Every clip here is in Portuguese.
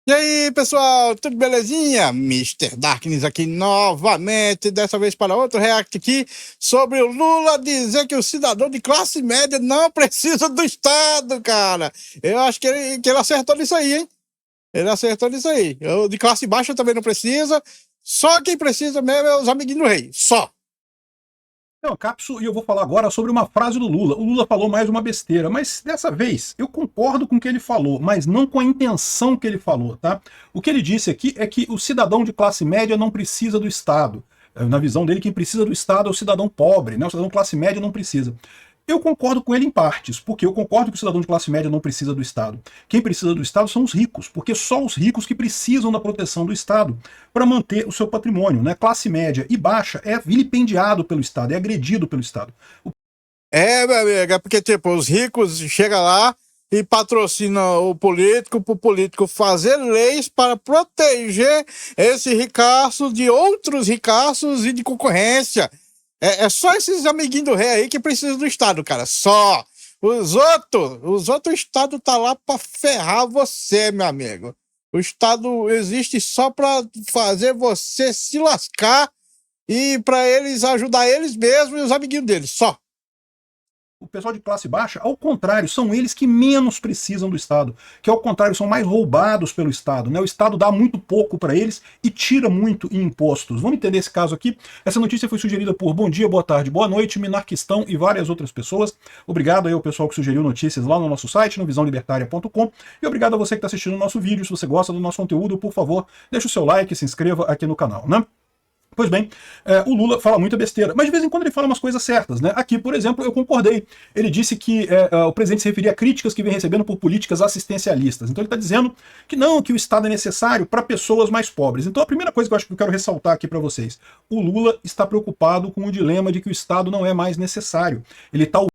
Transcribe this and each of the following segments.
E aí, pessoal, tudo belezinha? Mister Darkness aqui novamente, dessa vez para outro react aqui sobre o Lula dizer que o cidadão de classe média não precisa do Estado, cara. Eu acho que ele acertou nisso aí, hein? Ele acertou nisso aí. O de classe baixa também não precisa, só quem precisa mesmo é os amiguinhos do rei, só. Não, Capso, e eu vou falar agora sobre uma frase do Lula. O Lula falou mais uma besteira, mas dessa vez eu concordo com o que ele falou, mas não com a intenção que ele falou, tá? O que ele disse aqui é que o cidadão de classe média não precisa do Estado. Na visão dele, quem precisa do Estado é o cidadão pobre, né? O cidadão de classe média não precisa. Eu concordo com ele em partes, porque eu concordo que o cidadão de classe média não precisa do Estado. Quem precisa do Estado são os ricos, porque só os ricos que precisam da proteção do Estado para manter o seu patrimônio, né? Classe média e baixa é vilipendiado pelo Estado, é agredido pelo Estado. Meu amigo, é porque, tipo, os ricos chegam lá e patrocinam o político para o político fazer leis para proteger esse ricaço de outros ricaços e de concorrência. É só esses amiguinhos do rei aí que precisam do Estado, cara. Só. Os outros Estados tá lá para ferrar você, meu amigo. O Estado existe só para fazer você se lascar e para eles ajudar eles mesmos e os amiguinhos deles, só. O pessoal de classe baixa, ao contrário, são eles que menos precisam do Estado, que ao contrário são mais roubados pelo Estado, né? O Estado dá muito pouco para eles e tira muito em impostos. Vamos entender esse caso aqui. Essa notícia foi sugerida por Bom Dia, Boa Tarde, Boa Noite, Minarquistão e várias outras pessoas. Obrigado aí ao pessoal que sugeriu notícias lá no nosso site, no visãolibertaria.com, e obrigado a você que está assistindo o nosso vídeo. Se você gosta do nosso conteúdo, por favor, deixe o seu like e se inscreva aqui no canal, né? Pois bem, o Lula fala muita besteira, mas de vez em quando ele fala umas coisas certas, né? Aqui, por exemplo, eu concordei. Ele disse que o presidente se referia a críticas que vem recebendo por políticas assistencialistas. Então ele está dizendo que não, que o Estado é necessário para pessoas mais pobres. Então a primeira coisa que eu acho que eu quero ressaltar aqui para vocês, o Lula está preocupado com o dilema de que o Estado não é mais necessário. Ele está...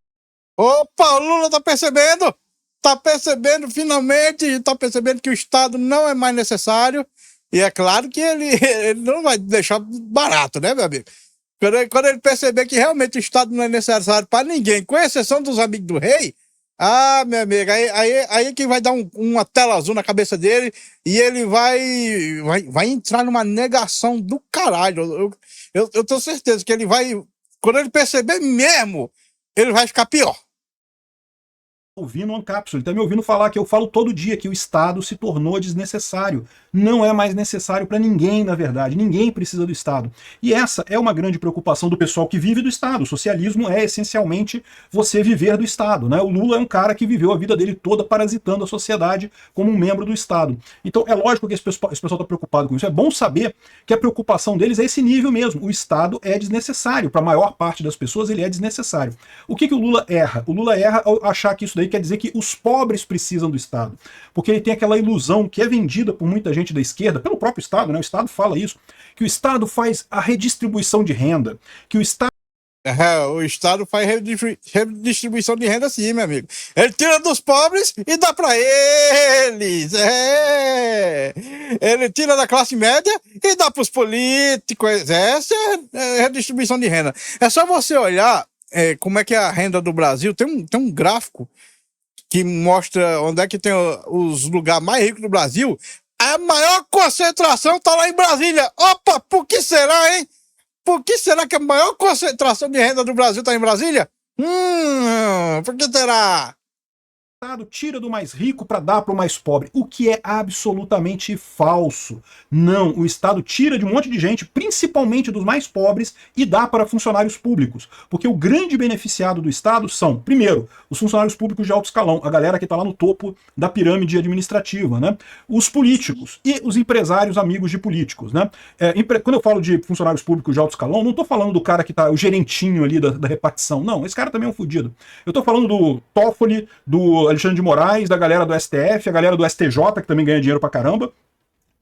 Opa, o Lula tá percebendo? Tá percebendo finalmente, tá percebendo que o Estado não é mais necessário. E é claro que ele não vai deixar barato, né, meu amigo? Quando ele perceber que realmente o Estado não é necessário para ninguém, com exceção dos amigos do rei, meu amigo, aí que vai dar uma tela azul na cabeça dele e ele vai entrar numa negação do caralho. Eu tenho certeza que ele vai, quando ele perceber mesmo, ele vai ficar pior. Ouvindo uma cápsula, ele está me ouvindo falar que eu falo todo dia que o Estado se tornou desnecessário. Não é mais necessário para ninguém, na verdade. Ninguém precisa do Estado. E essa é uma grande preocupação do pessoal que vive do Estado. O socialismo é essencialmente você viver do Estado, né? O Lula é um cara que viveu a vida dele toda parasitando a sociedade como um membro do Estado. Então é lógico que esse pessoal está preocupado com isso. É bom saber que a preocupação deles é esse nível mesmo. O Estado é desnecessário. Para a maior parte das pessoas ele é desnecessário. O que o Lula erra? O Lula erra ao achar que isso daí quer dizer que os pobres precisam do Estado. Porque ele tem aquela ilusão que é vendida por muita gente da esquerda, pelo próprio Estado, né? O Estado fala isso, que o Estado faz a redistribuição de renda, que o Estado... O Estado faz redistribuição de renda sim, meu amigo. Ele tira dos pobres e dá para eles. Ele tira da classe média e dá para os políticos. Essa é redistribuição de renda. É só você olhar como é que é a renda do Brasil. Tem um gráfico que mostra onde é que tem os lugares mais ricos do Brasil. A maior concentração está lá em Brasília. Opa, por que será, hein? Por que será que a maior concentração de renda do Brasil está em Brasília? Por que será? O Estado tira do mais rico para dar para o mais pobre, o que é absolutamente falso. Não, o Estado tira de um monte de gente, principalmente dos mais pobres, e dá para funcionários públicos. Porque o grande beneficiado do Estado são, primeiro, os funcionários públicos de alto escalão, a galera que está lá no topo da pirâmide administrativa, né? Os políticos e os empresários amigos de políticos, né? Quando eu falo de funcionários públicos de alto escalão, não estou falando do cara que está o gerentinho ali da repartição, não, esse cara também é um fudido. Eu estou falando do Toffoli, do Alexandre de Moraes, da galera do STF, a galera do STJ, que também ganha dinheiro pra caramba,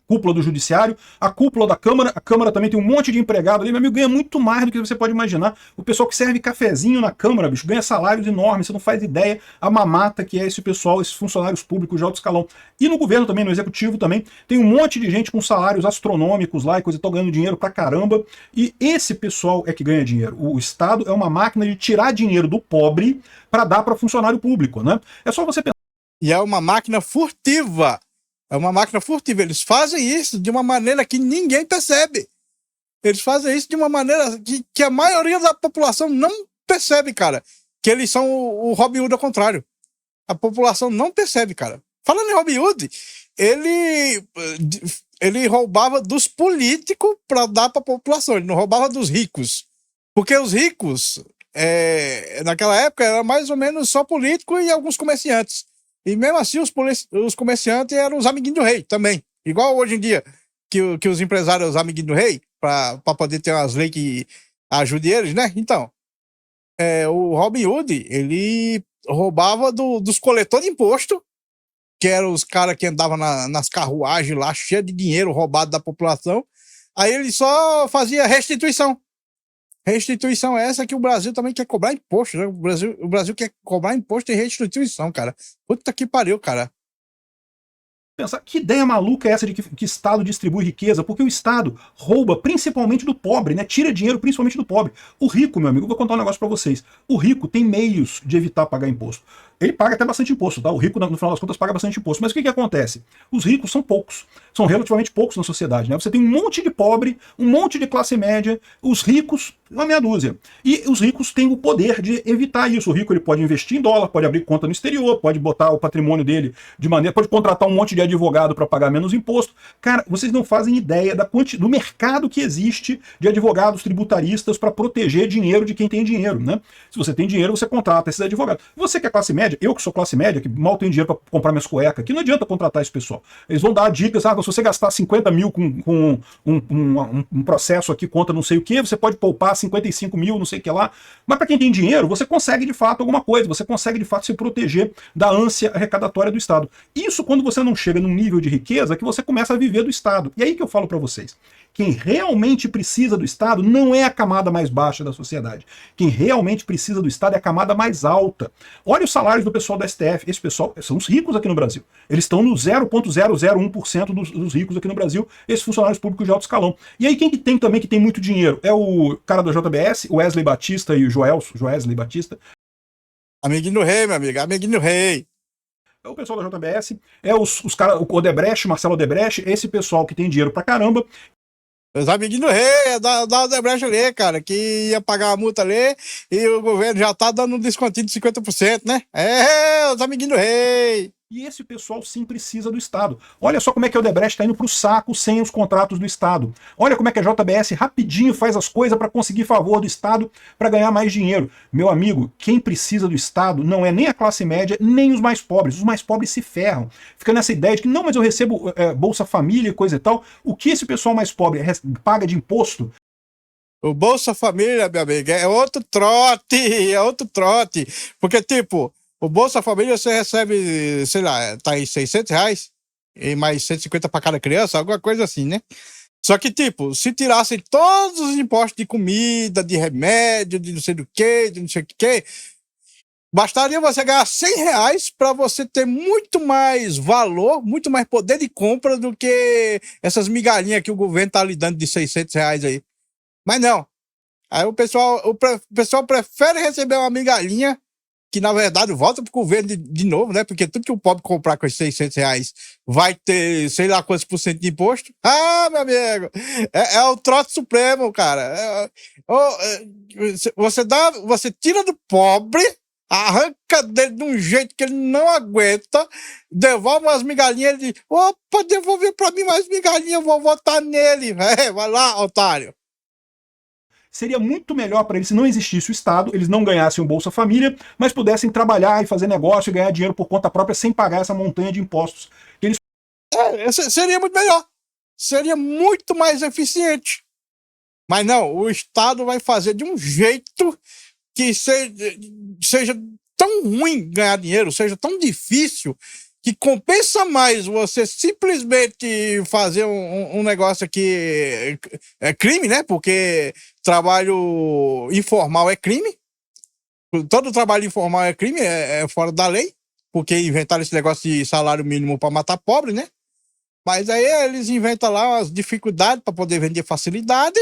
cúpula do judiciário, a cúpula da Câmara, a Câmara também tem um monte de empregado ali, meu amigo, ganha muito mais do que você pode imaginar. O pessoal que serve cafezinho na Câmara, bicho, ganha salários enormes, você não faz ideia a mamata que é esse pessoal, esses funcionários públicos de alto escalão. E no governo também, no executivo também, tem um monte de gente com salários astronômicos lá e coisa e tal, ganhando dinheiro pra caramba, e esse pessoal é que ganha dinheiro. O Estado é uma máquina de tirar dinheiro do pobre para dar para funcionário público, né? É só você pensar. E é uma máquina furtiva. É uma máquina furtiva. Eles fazem isso de uma maneira que ninguém percebe. Eles fazem isso de uma maneira que a maioria da população não percebe, cara. Que eles são o Robin Hood ao contrário. A população não percebe, cara. Falando em Robin Hood, ele roubava dos políticos para dar para a população. Ele não roubava dos ricos. Porque os ricos, naquela época, era mais ou menos só político e alguns comerciantes. E mesmo assim, os comerciantes eram os amiguinhos do rei também. Igual hoje em dia, que os empresários são os amiguinhos do rei, para poder ter umas leis que ajudem eles, né? Então, o Robin Hood, ele roubava dos coletores de imposto, que eram os caras que andavam nas carruagens lá, cheio de dinheiro roubado da população. Aí ele só fazia restituição. Restituição é essa que o Brasil também quer cobrar imposto, né? O Brasil quer cobrar imposto e restituição, cara. Puta que pariu, cara. Pensar, que ideia maluca é essa de que Estado distribui riqueza? Porque o Estado rouba principalmente do pobre, né? Tira dinheiro principalmente do pobre. O rico, meu amigo, eu vou contar um negócio pra vocês. O rico tem meios de evitar pagar imposto. Ele paga até bastante imposto, tá? O rico, no final das contas, paga bastante imposto. Mas o que acontece? Os ricos são poucos. São relativamente poucos na sociedade, né? Você tem um monte de pobre, um monte de classe média, os ricos, uma meia dúzia. E os ricos têm o poder de evitar isso. O rico ele pode investir em dólar, pode abrir conta no exterior, pode botar o patrimônio dele de maneira... pode contratar um monte de advogado para pagar menos imposto. Cara, vocês não fazem ideia do mercado que existe de advogados tributaristas para proteger dinheiro de quem tem dinheiro, né? Se você tem dinheiro, você contrata esses advogados. Você que é classe média, eu que sou classe média, que mal tenho dinheiro para comprar minhas cuecas, que não adianta contratar esse pessoal. Eles vão dar dicas, se você gastar 50 mil com um processo aqui contra não sei o que, você pode poupar 55 mil, não sei o que lá. Mas para quem tem dinheiro, você consegue de fato alguma coisa, você consegue de fato se proteger da ânsia arrecadatória do Estado. Isso quando você não chega num nível de riqueza que você começa a viver do Estado. E aí que eu falo para vocês. Quem realmente precisa do Estado não é a camada mais baixa da sociedade. Quem realmente precisa do Estado é a camada mais alta. Olha os salários do pessoal da STF. Esse pessoal são os ricos aqui no Brasil. Eles estão no 0,001% dos ricos aqui no Brasil, esses funcionários públicos de alto escalão. E aí quem que tem também que tem muito dinheiro? É o cara da JBS, o Wesley Batista e o Joesley Batista. Amiguinho do rei, meu amigo, amiguinho do rei. É o pessoal da JBS, é os caras, o Odebrecht, Marcelo Odebrecht, esse pessoal que tem dinheiro pra caramba. Os amiguinhos do rei, da Odebrecht ali, cara, que ia pagar a multa ali e o governo já tá dando um descontinho de 50%, né? Os amiguinhos do rei. E esse pessoal sim precisa do Estado. Olha só como é que a Odebrecht está indo para o saco sem os contratos do Estado. Olha como é que a JBS rapidinho faz as coisas para conseguir favor do Estado para ganhar mais dinheiro. Meu amigo, quem precisa do Estado não é nem a classe média, nem os mais pobres. Os mais pobres se ferram. Fica nessa ideia de que não, mas eu recebo Bolsa Família e coisa e tal. O que esse pessoal mais pobre paga de imposto? O Bolsa Família, meu amigo, é outro trote, é outro trote. Porque, tipo, o Bolsa Família você recebe, sei lá, tá aí R$600 e mais 150 para cada criança, alguma coisa assim, né? Só que, tipo, se tirassem todos os impostos de comida, de remédio, de não sei do que, de não sei o que, bastaria você ganhar R$100 para você ter muito mais valor, muito mais poder de compra do que essas migalhinhas que o governo tá lhe dando de R$600 aí. Mas não. Aí o pessoal prefere receber uma migalhinha que, na verdade, volta pro governo de novo, né? Porque tudo que o pobre comprar com esses R$600 vai ter, sei lá quantos por cento de imposto. Ah, meu amigo! É o trote supremo, cara. Você tira do pobre, arranca dele de um jeito que ele não aguenta, devolve umas migalhinhas, ele diz, opa, devolver pra mim mais migalhinha, eu vou votar nele. Vai lá, otário. Seria muito melhor para eles se não existisse o Estado, eles não ganhassem o Bolsa Família, mas pudessem trabalhar e fazer negócio e ganhar dinheiro por conta própria sem pagar essa montanha de impostos. Seria muito melhor. Seria muito mais eficiente. Mas não, o Estado vai fazer de um jeito que seja tão ruim ganhar dinheiro, seja tão difícil, que compensa mais você simplesmente fazer um negócio que é crime, né? Porque trabalho informal é crime. Todo trabalho informal é crime, é fora da lei. Porque inventaram esse negócio de salário mínimo para matar pobre, né? Mas aí eles inventam lá as dificuldades para poder vender facilidade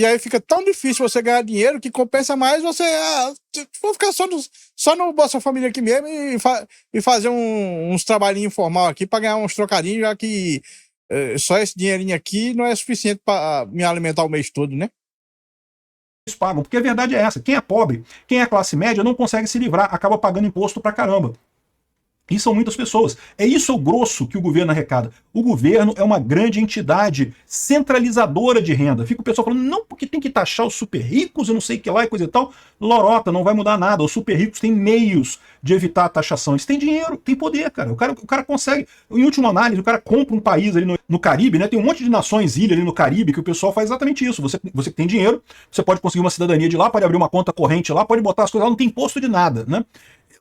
E aí fica tão difícil você ganhar dinheiro que compensa mais você vou ficar só no Bolsa Família aqui mesmo e fazer uns trabalhinhos informal aqui para ganhar uns trocadinhos, já que só esse dinheirinho aqui não é suficiente para me alimentar o mês todo, né? Eles pagam, porque a verdade é essa. Quem é pobre, quem é classe média, não consegue se livrar, acaba pagando imposto pra caramba. E são muitas pessoas. É isso o grosso que o governo arrecada. O governo é uma grande entidade centralizadora de renda. Fica o pessoal falando, não, porque tem que taxar os super ricos, eu não sei o que lá e coisa e tal. Lorota, não vai mudar nada. Os super ricos têm meios de evitar a taxação. Eles têm dinheiro, têm poder, cara. O cara consegue. Em última análise, o cara compra um país ali no Caribe, né? Tem um monte de nações, ilha ali no Caribe, que o pessoal faz exatamente isso. Você que tem dinheiro, você pode conseguir uma cidadania de lá, pode abrir uma conta corrente lá, pode botar as coisas lá, não tem imposto de nada, né?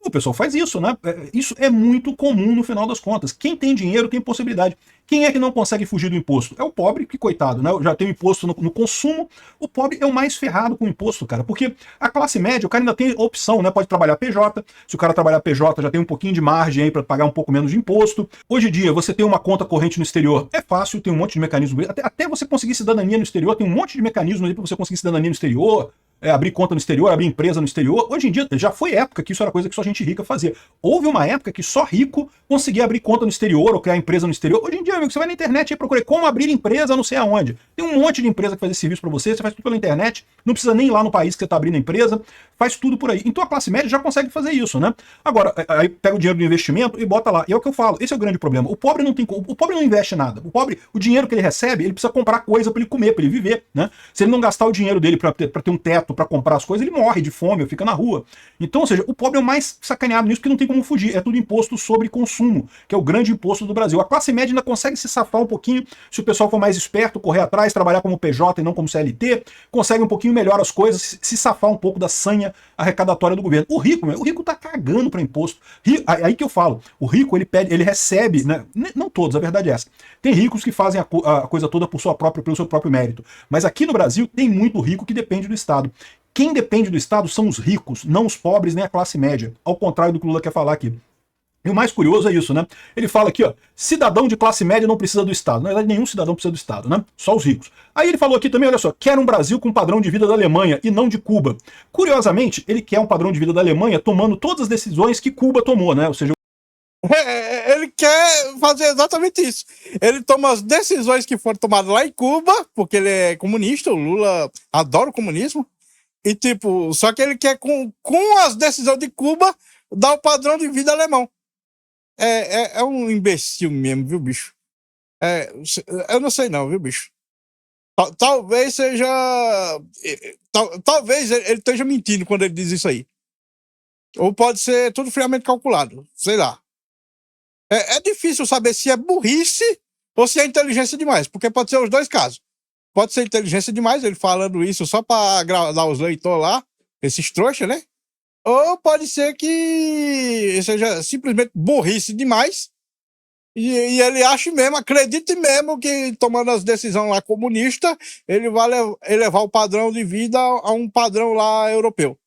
O pessoal faz isso, né? Isso é muito comum no final das contas. Quem tem dinheiro tem possibilidade. Quem é que não consegue fugir do imposto? É o pobre, que coitado, né? Já tem o imposto no consumo. O pobre é o mais ferrado com o imposto, cara. Porque a classe média, o cara ainda tem opção, né? Pode trabalhar PJ. Se o cara trabalhar PJ, já tem um pouquinho de margem aí para pagar um pouco menos de imposto. Hoje em dia, você tem uma conta corrente no exterior. É fácil, tem um monte de mecanismo. Até você conseguir cidadania no exterior, tem um monte de mecanismos aí para você conseguir cidadania no exterior. Abrir conta no exterior, abrir empresa no exterior. Hoje em dia, já foi época que isso era coisa que só gente rica fazia. Houve uma época que só rico conseguia abrir conta no exterior ou criar empresa no exterior. Hoje em dia, amigo, você vai na internet e procura como abrir empresa não sei aonde. Tem um monte de empresa que faz esse serviço para você faz tudo pela internet, não precisa nem ir lá no país que você está abrindo a empresa, faz tudo por aí. Então a classe média já consegue fazer isso, né? Agora, aí pega o dinheiro do investimento e bota lá. E é o que eu falo, esse é o grande problema. O pobre não investe nada. O dinheiro que ele recebe, ele precisa comprar coisa para ele comer, para ele viver, né? Se ele não gastar o dinheiro dele para ter um teto, para comprar as coisas, ele morre de fome, ou fica na rua. Então, ou seja, o pobre é o mais sacaneado nisso, porque não tem como fugir. É tudo imposto sobre consumo, que é o grande imposto do Brasil. A classe média ainda consegue se safar um pouquinho, se o pessoal for mais esperto, correr atrás, trabalhar como PJ e não como CLT, consegue um pouquinho melhor as coisas, se safar um pouco da sanha arrecadatória do governo. O rico tá cagando para imposto. Aí que eu falo, o rico, ele recebe, né? Não todos, a verdade é essa. Tem ricos que fazem a coisa toda pelo seu próprio mérito. Mas aqui no Brasil tem muito rico que depende do Estado. Quem depende do Estado são os ricos, não os pobres nem a classe média. Ao contrário do que o Lula quer falar aqui. E o mais curioso é isso, né? Ele fala aqui, ó, cidadão de classe média não precisa do Estado. Na verdade, nenhum cidadão precisa do Estado, né? Só os ricos. Aí ele falou aqui também, olha só, quer um Brasil com padrão de vida da Alemanha e não de Cuba. Curiosamente, ele quer um padrão de vida da Alemanha tomando todas as decisões que Cuba tomou, né? Ou seja, Ele quer fazer exatamente isso. Ele toma as decisões que foram tomadas lá em Cuba, porque ele é comunista, o Lula adora o comunismo. E tipo, só que ele quer com as decisões de Cuba dar o padrão de vida alemão. É um imbecil mesmo, viu, bicho? Eu não sei não, viu, bicho? Talvez seja... Talvez ele esteja mentindo quando ele diz isso aí. Ou pode ser tudo friamente calculado, sei lá. É difícil saber se é burrice ou se é inteligência demais, porque pode ser os dois casos. Pode ser inteligência demais, ele falando isso só para agradar os leitores lá, esses trouxas, né? Ou pode ser que seja simplesmente burrice demais e ele acha mesmo, acredite mesmo que tomando as decisões lá comunistas, ele vai elevar o padrão de vida a um padrão lá europeu.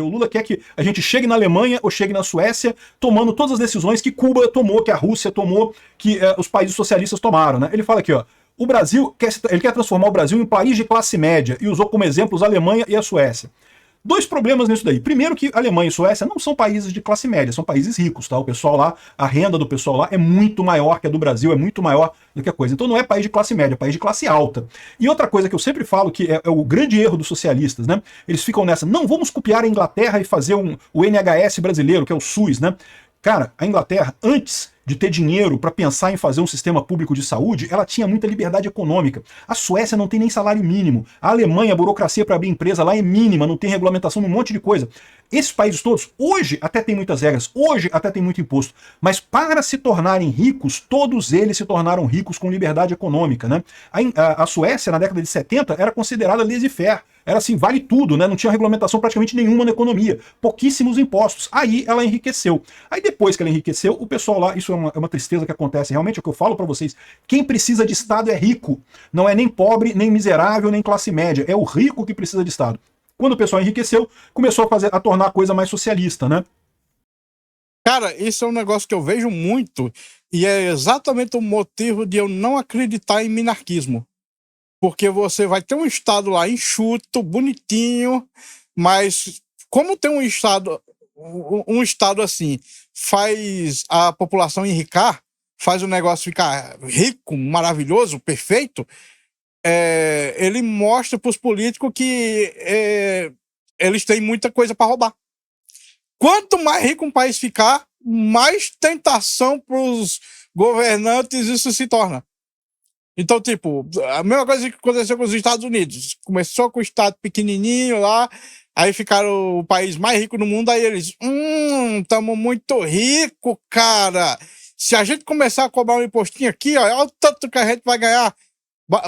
o Lula quer que a gente chegue na Alemanha ou chegue na Suécia tomando todas as decisões que Cuba tomou, que a Rússia tomou, que os países socialistas tomaram, né? Ele fala aqui, ó, o Brasil, ele quer transformar o Brasil em um país de classe média e usou como exemplos a Alemanha e a Suécia. Dois problemas nisso daí. Primeiro que Alemanha e Suécia não são países de classe média, são países ricos, tá? O pessoal lá, a renda do pessoal lá é muito maior que a do Brasil, é muito maior do que a coisa. Então não é país de classe média, é país de classe alta. E outra coisa que eu sempre falo que é o grande erro dos socialistas, né? Eles ficam nessa, não, vamos copiar a Inglaterra e fazer o NHS brasileiro, que é o SUS, né? Cara, a Inglaterra, antes de ter dinheiro para pensar em fazer um sistema público de saúde, ela tinha muita liberdade econômica. A Suécia não tem nem salário mínimo. A Alemanha, a burocracia para abrir empresa lá é mínima, não tem regulamentação num monte de coisa. Esses países todos, hoje até tem muitas regras, hoje até tem muito imposto, mas para se tornarem ricos, todos eles se tornaram ricos com liberdade econômica, né? A Suécia, na década de 70, era considerada laissez-faire. Era assim, vale tudo, né? Não tinha regulamentação praticamente nenhuma na economia. Pouquíssimos impostos. Aí ela enriqueceu. Aí depois que ela enriqueceu, o pessoal lá, isso é uma tristeza que acontece. Realmente é o que eu falo para vocês. Quem precisa de Estado é rico. Não é nem pobre, nem miserável, nem classe média. É o rico que precisa de Estado. Quando o pessoal enriqueceu, começou a tornar a coisa mais socialista, né? Cara, isso é um negócio que eu vejo muito e é exatamente o motivo de eu não acreditar em minarquismo. porque você vai ter um estado lá enxuto, bonitinho, mas como tem um estado assim, faz a população enricar, faz o negócio ficar rico, maravilhoso, perfeito, ele mostra para os políticos que eles têm muita coisa para roubar. Quanto mais rico um país ficar, mais tentação para os governantes isso se torna. Então, tipo, a mesma coisa que aconteceu com os Estados Unidos. Começou com o estado pequenininho lá, aí ficaram o país mais rico do mundo, aí eles, estamos muito ricos, cara. Se a gente começar a cobrar um impostinho aqui, ó, olha o tanto que a gente vai ganhar.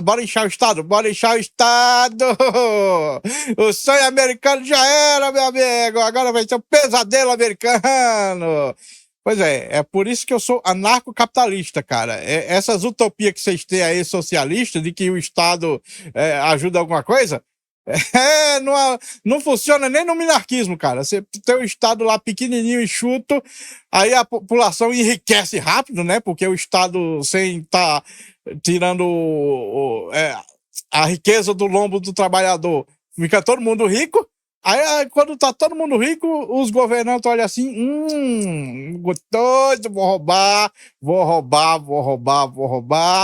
Bora inchar o Estado, bora inchar o Estado! O sonho americano já era, meu amigo, agora vai ser um pesadelo americano! Pois é por isso que eu sou anarcocapitalista, cara. Essas utopias que vocês têm aí, socialistas, de que o Estado ajuda alguma coisa, não funciona nem no minarquismo, cara. Você tem um Estado lá pequenininho, enxuto, aí a população enriquece rápido, né? Porque o Estado, sem estar tirando a riqueza do lombo do trabalhador, fica todo mundo rico. Aí, quando tá todo mundo rico, os governantes olham assim, doido,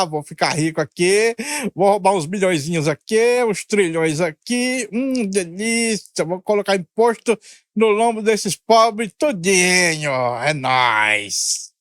vou ficar rico aqui, vou roubar uns bilhõezinhos aqui, uns trilhões aqui, delícia, vou colocar imposto no lombo desses pobres tudinho, é nóis.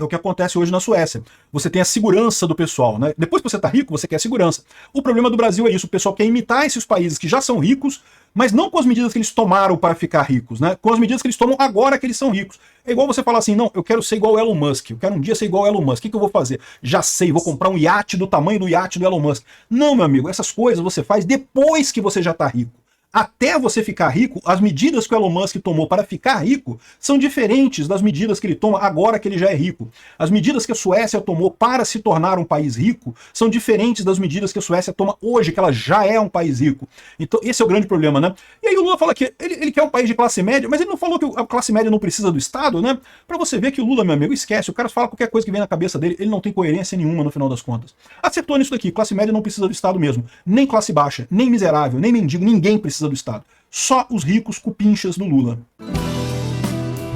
É o que acontece hoje na Suécia. Você tem a segurança do pessoal, né? Depois que você tá rico, você quer segurança. O problema do Brasil é isso, o pessoal quer imitar esses países que já são ricos, mas não com as medidas que eles tomaram para ficar ricos, né? Com as medidas que eles tomam agora que eles são ricos. É igual você falar assim, não, eu quero ser igual o Elon Musk, eu quero um dia ser igual o Elon Musk, o que eu vou fazer? Já sei, vou comprar um iate do tamanho do iate do Elon Musk. Não, meu amigo, essas coisas você faz depois que você já tá rico. Até você ficar rico, as medidas que o Elon Musk tomou para ficar rico são diferentes das medidas que ele toma agora que ele já é rico. As medidas que a Suécia tomou para se tornar um país rico são diferentes das medidas que a Suécia toma hoje, que ela já é um país rico. Então esse é o grande problema, né? E aí o Lula fala que ele quer um país de classe média, mas ele não falou que a classe média não precisa do Estado, né? Para você ver que o Lula, meu amigo, esquece, o cara fala qualquer coisa que vem na cabeça dele, ele não tem coerência nenhuma no final das contas. Acertou nisso daqui, classe média não precisa do Estado mesmo. Nem classe baixa, nem miserável, nem mendigo, ninguém precisa do Estado. Só os ricos cupinchas do Lula.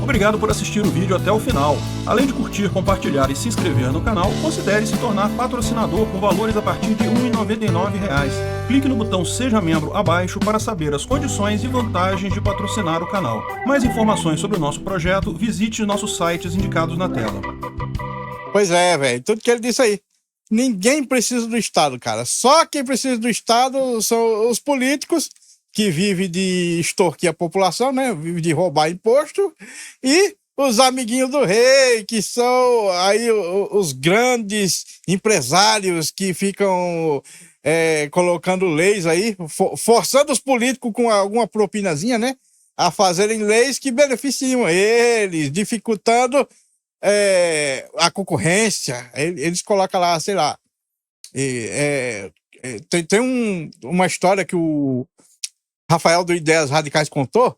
Obrigado por assistir o vídeo até o final. Além de curtir, compartilhar e se inscrever no canal, considere se tornar patrocinador com valores a partir de R$ 1,99. Clique no botão Seja Membro abaixo para saber as condições e vantagens de patrocinar o canal. Mais informações sobre o nosso projeto, visite nossos sites indicados na tela. Pois é, velho, tudo que ele disse aí. Ninguém precisa do Estado, cara. Só quem precisa do Estado são os políticos, que vive de extorquir a população, né? Vive de roubar imposto, e os amiguinhos do rei, que são aí os grandes empresários que ficam colocando leis aí, forçando os políticos com alguma propinazinha, né? A fazerem leis que beneficiam eles, dificultando a concorrência. Eles colocam lá, sei lá, tem uma história que o Rafael do Ideias Radicais contou,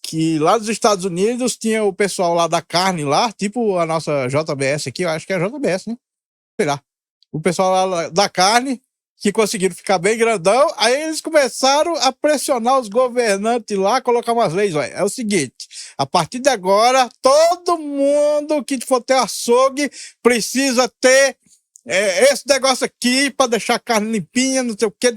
que lá nos Estados Unidos tinha o pessoal lá da carne lá, tipo a nossa JBS aqui, eu acho que é a JBS, né? Sei lá. O pessoal lá da carne, que conseguiram ficar bem grandão, aí eles começaram a pressionar os governantes lá, colocar umas leis, olha, é o seguinte, a partir de agora, todo mundo que for ter açougue precisa ter esse negócio aqui para deixar a carne limpinha, não sei o que,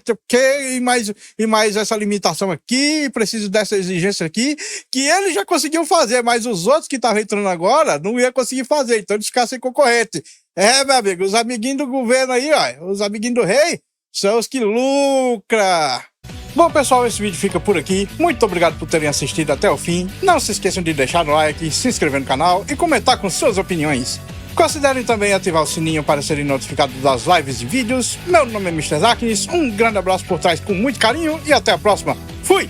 e mais essa limitação aqui, preciso dessa exigência aqui, que ele já conseguiu fazer, mas os outros que estavam entrando agora não iam conseguir fazer, então eles ficaram sem concorrente. Meu amigo, os amiguinhos do governo aí, ó, os amiguinhos do rei, são os que lucram. Bom, pessoal, esse vídeo fica por aqui. Muito obrigado por terem assistido até o fim. Não se esqueçam de deixar o like, se inscrever no canal e comentar com suas opiniões. Considerem também ativar o sininho para serem notificados das lives e vídeos. Meu nome é Mr. Zaknis, um grande abraço por trás com muito carinho e até a próxima. Fui!